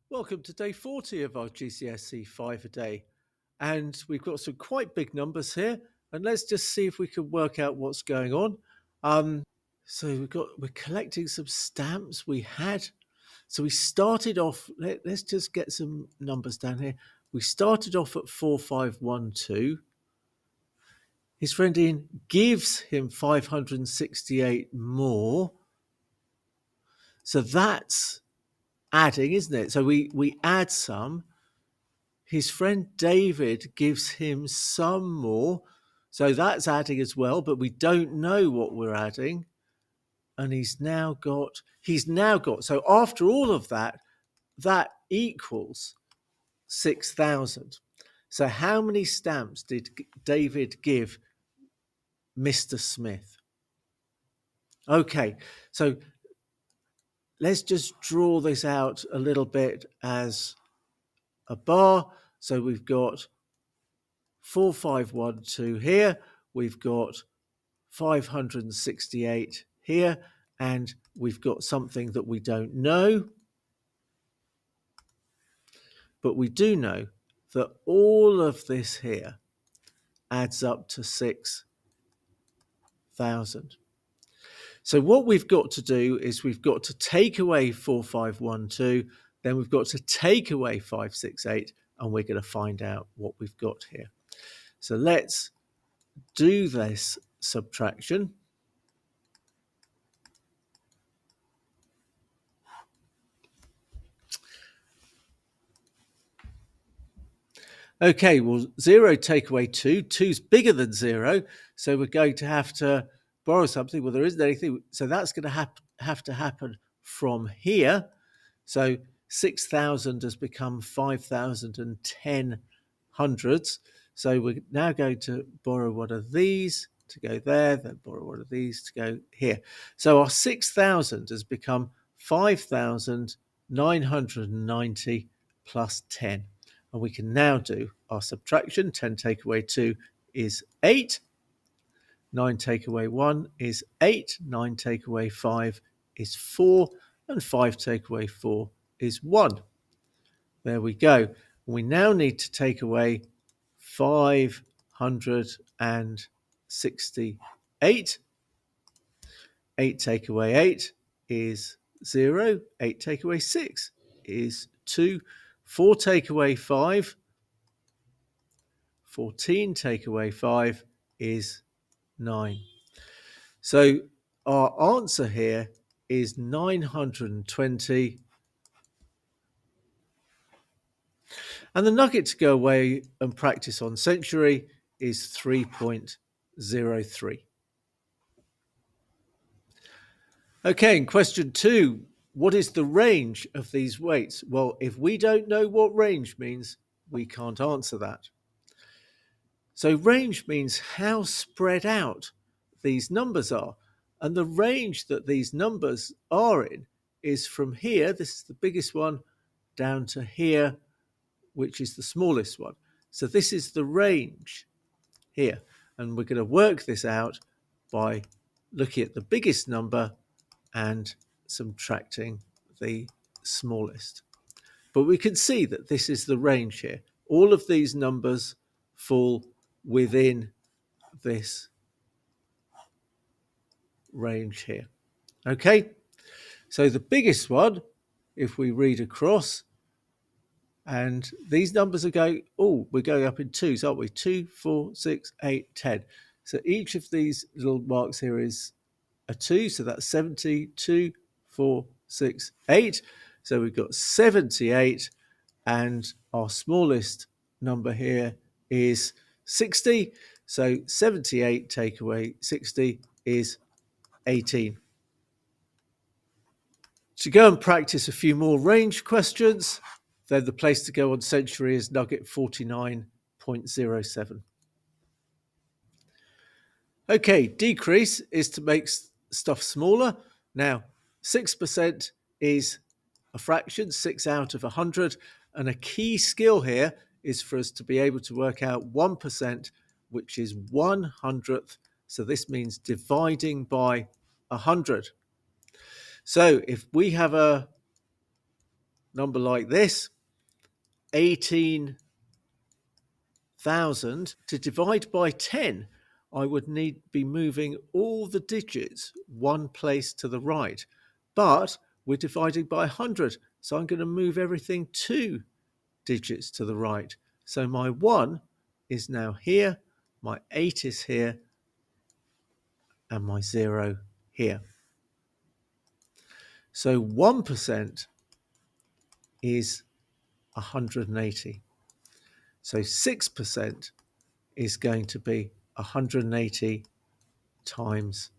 Welcome to day 40 of our GCSE 5 a day. And we've got some quite big numbers here. And let's just see if we can work out what's going on. So we're collecting some stamps. We started off, let's just get some numbers down here. We started off at 4512. His friend Ian gives him 568 more. So that's adding, isn't it? So we add some. His friend David gives him some more. So that's adding as well, but we don't know what we're adding. And he's now got, so after all of that, that equals 6,000. So how many stamps did David give Mr. Smith? Okay, so let's just draw this out a little bit as a bar. So we've got 4512 here, we've got 568 here, and we've got something that we don't know. But we do know that all of this here adds up to 6,000. So what we've got to do is we've got to take away 4512, then we've got to take away 568, and we're going to find out what we've got here. So let's do this subtraction. Okay, well, 0 take away 2. 2's bigger than 0, so we're going to have to borrow something. Well, there isn't anything, so that's going to have to happen from here. So 6,000 has become 5,010 hundreds. So we're now going to borrow one of these to go there, then borrow one of these to go here. So our 6,000 has become 5,990 plus 10. And we can now do our subtraction. 10 take away 2 is 8. 9 take away 1 is 8. 9 take away 5 is 4. And 5 take away 4 is 1. There we go. We now need to take away 568. 8 take away 8 is 0. 8 take away 6 is 2. 4 take away 5. 14 take away 5 is 9. So our answer here is 920. And the nugget to go away and practice on century is 3.03. Okay, in question 2, what is the range of these weights? Well, if we don't know what range means, we can't answer that. So range means how spread out these numbers are. And the range that these numbers are in is from here, this is the biggest one, down to here, which is the smallest one. So this is the range here. And we're going to work this out by looking at the biggest number and subtracting the smallest. But we can see that this is the range here. All of these numbers fall within this range here. Okay, so the biggest one, if we read across, and these numbers are going, we're going up in twos, aren't we? 2, 4, 6, 8, 10. So each of these little marks here is a 2, so that's 70, 2, 4, 6, 8. So we've got 78, and our smallest number here is 60. So 78 take away 60 is 18. To go and practice a few more range questions, then the place to go on century is nugget 49.07. Okay, decrease is to make stuff smaller. Now, 6% is a fraction, 6 out of 100. And a key skill here is for us to be able to work out 1%, which is 1/100th. So this means dividing by 100. So if we have number like this, 18,000, to divide by 10, I would need be moving all the digits one place to the right. But we're dividing by 100, so I'm going to move everything 2 digits to the right. So my 1 is now here, my 8 is here, and my 0 here. So 1% is 180. So 6% is going to be 180 times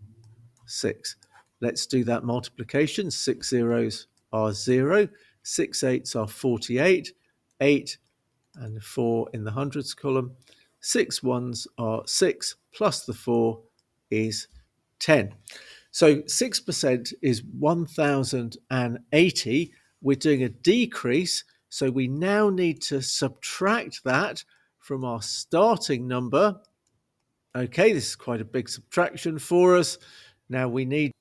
6. Let's do that multiplication. 6 zeros are 0, 6 eights are 48, 8 and 4 in the hundreds column. 6 ones are 6 plus the 4 is 10. So 6% is 1,080. We're doing a decrease, so we now need to subtract that from our starting number. Okay, this is quite a big subtraction for us. Now we need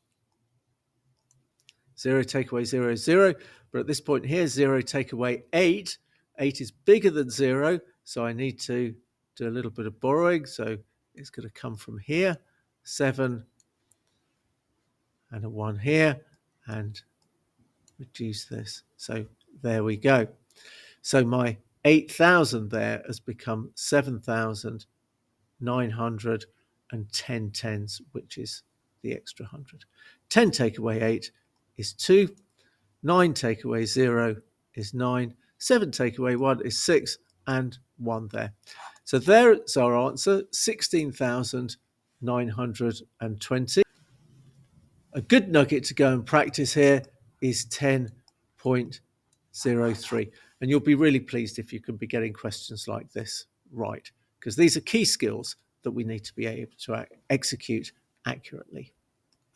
0 take away 0 is 0, but at this point here, 0 take away 8. 8 is bigger than 0, so I need to do a little bit of borrowing. So it's going to come from here, 7 and a 1 here, and reduce this. So there we go. So my 8,000 there has become 7,910 tens, which is the extra 100. 10 take away 8 is 2. 9 take away 0 is 9. 7 take away 1 is 6, and 1 there. So there's our answer, 16,920. A good nugget to go and practice here is 10.03. And you'll be really pleased if you can be getting questions like this right, because these are key skills that we need to be able to execute accurately.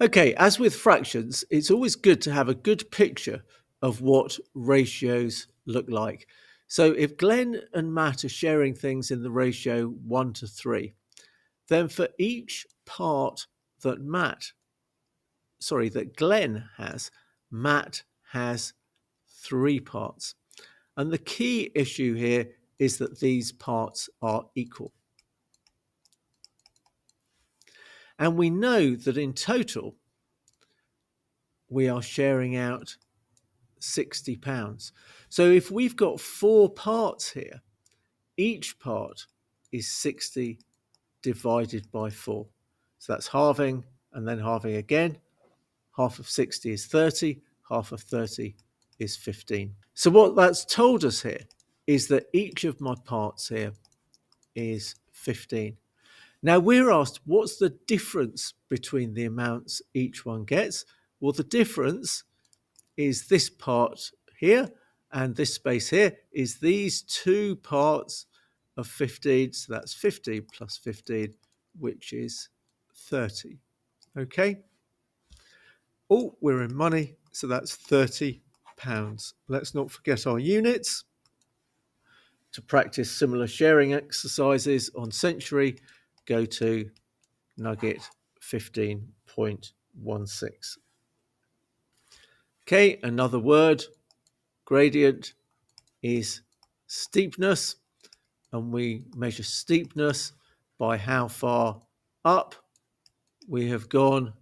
Okay, as with fractions, it's always good to have a good picture of what ratios look like. So if Glenn and Matt are sharing things in the ratio 1 to 3, then for each part that Glenn has, Matt has 3 parts. And the key issue here is that these parts are equal. And we know that in total, we are sharing out £60. So if we've got 4 parts here, each part is 60 divided by 4. So that's halving and then halving again. Half of 60 is 30, half of 30 is 15. So what that's told us here is that each of my parts here is 15. Now we're asked, what's the difference between the amounts each one gets? Well, the difference is this part here, and this space here is these 2 parts of 15. So that's 15 plus 15, which is 30. Okay. Oh, we're in money, so that's £30. Let's not forget our units. To practice similar sharing exercises on Century, go to Nugget 15.16. Okay, another word, gradient, is steepness, and we measure steepness by how far up we have gone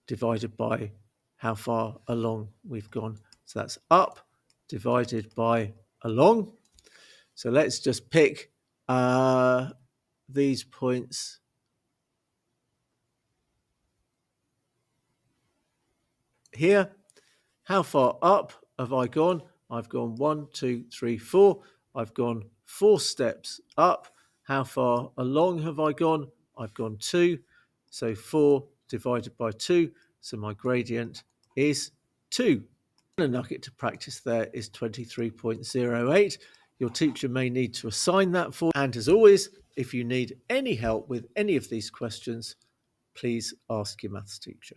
divided by how far along we've gone. So that's up divided by along. So let's just pick these points here. How far up have I gone? I've gone 1, 2, 3, 4. I've gone 4 steps up. How far along have I gone? I've gone 2. So 4 divided by 2. So my gradient is 2. A nugget to practice there is 23.08. Your teacher may need to assign that for. And as always, if you need any help with any of these questions, please ask your maths teacher.